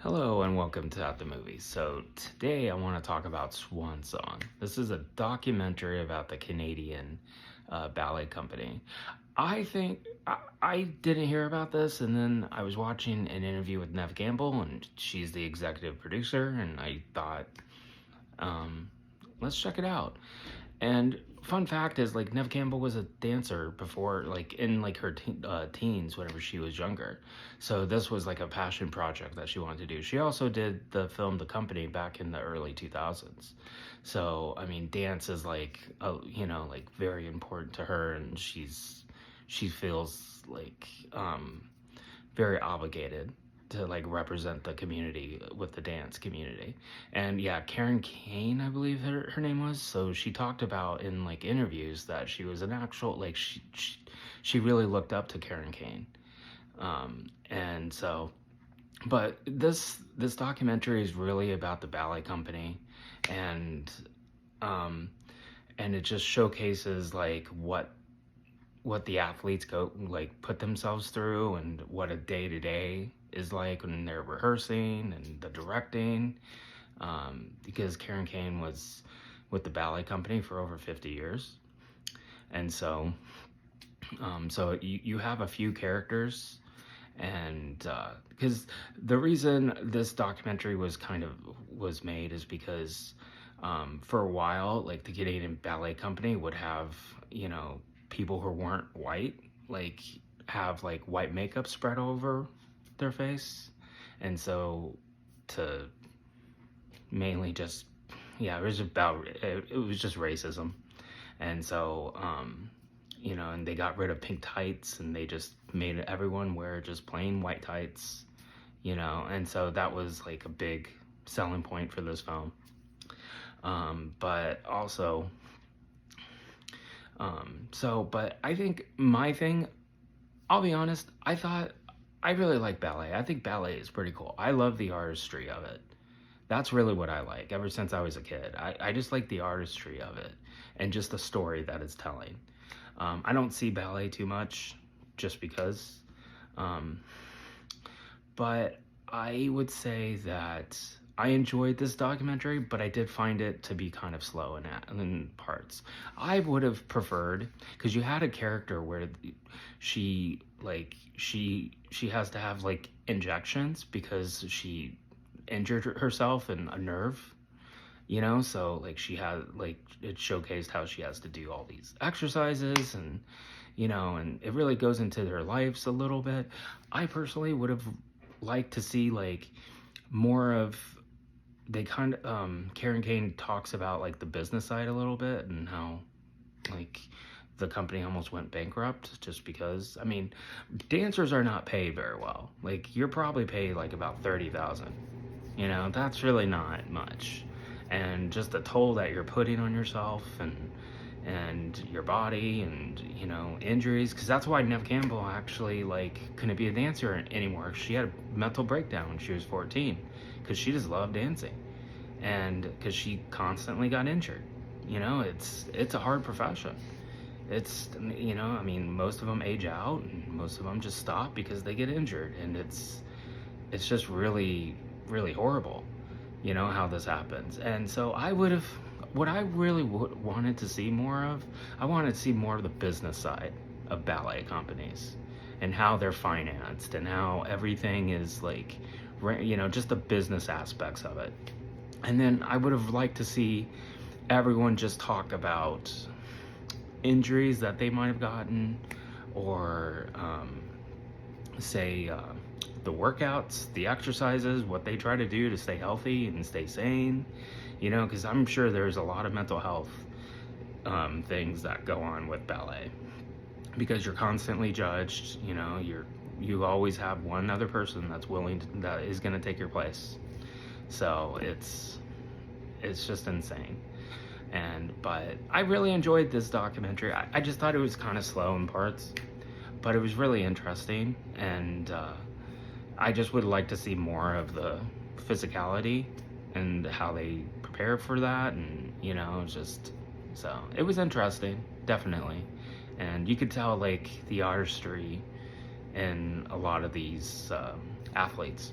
Hello and welcome to At the Movies. So today I want to talk about Swan Song. This is a documentary about the Canadian ballet company. I didn't hear about this, and then I was watching an interview with Neve Campbell, and she's the executive producer, and I thought, let's check it out. And fun fact is, like, Neve Campbell was a dancer before, like, in like her teens, whenever she was younger. So this was like a passion project that she wanted to do. She also did the film The Company back in the early 2000s. So I mean, dance is like, like very important to her, and she feels like very obligated to like represent the community with the dance community. And yeah, Karen Kane, I believe her name was. So she talked about in like interviews that she was an actual like she really looked up to Karen Kane. And so, but this documentary is really about the ballet company, and um and it just showcases like what the athletes go like put themselves through, and what a day-to-day is like when they're rehearsing, and the directing, because Karen Kane was with the ballet company for over 50 years. And so you have a few characters, and because the reason this documentary was made is because for a while, like, the Canadian Ballet Company would have, people who weren't white, like, have like white makeup spread over their face. And so to mainly just, yeah, it was just racism. And so and they got rid of pink tights, and they just made everyone wear just plain white tights, and so that was like a big selling point for this film. But also, but I think my thing, I'll be honest, I really like ballet. I think ballet is pretty cool. I love the artistry of it. That's really what I like ever since I was a kid. I just like the artistry of it, and just the story that it's telling. I don't see ballet too much just because. But I would say that I enjoyed this documentary, but I did find it to be kind of slow in parts. I would have preferred, because you had a character where she has to have like injections because she injured herself in a nerve, so like she had like it showcased how she has to do all these exercises, and and it really goes into their lives a little bit. I personally would have liked to see like more of, they kind of Karen Kane talks about like the business side a little bit, and how like the company almost went bankrupt just because, I mean, dancers are not paid very well. Like, you're probably paid like about 30,000. That's really not much. And just the toll that you're putting on yourself, and your body, and injuries, because that's why Neve Campbell actually like couldn't be a dancer anymore. She had a mental breakdown when she was 14, because she just loved dancing, and because she constantly got injured. It's a hard profession. It's, I mean, most of them age out, and most of them just stop because they get injured, and it's just really, really horrible, how this happens. And so what I really wanted to see more of, I wanted to see more of the business side of ballet companies, and how they're financed, and how everything is like, just the business aspects of it. And then I would have liked to see everyone just talk about injuries that they might have gotten, or say the workouts, the exercises, what they try to do to stay healthy and stay sane, because I'm sure there's a lot of mental health things that go on with ballet, because you're constantly judged. You always have one other person that is going to take your place. So it's just insane. But I really enjoyed this documentary. I just thought it was kind of slow in parts, but it was really interesting, and I just would like to see more of the physicality and how they prepare for that, and so it was interesting, definitely. And you could tell like the artistry in a lot of these athletes.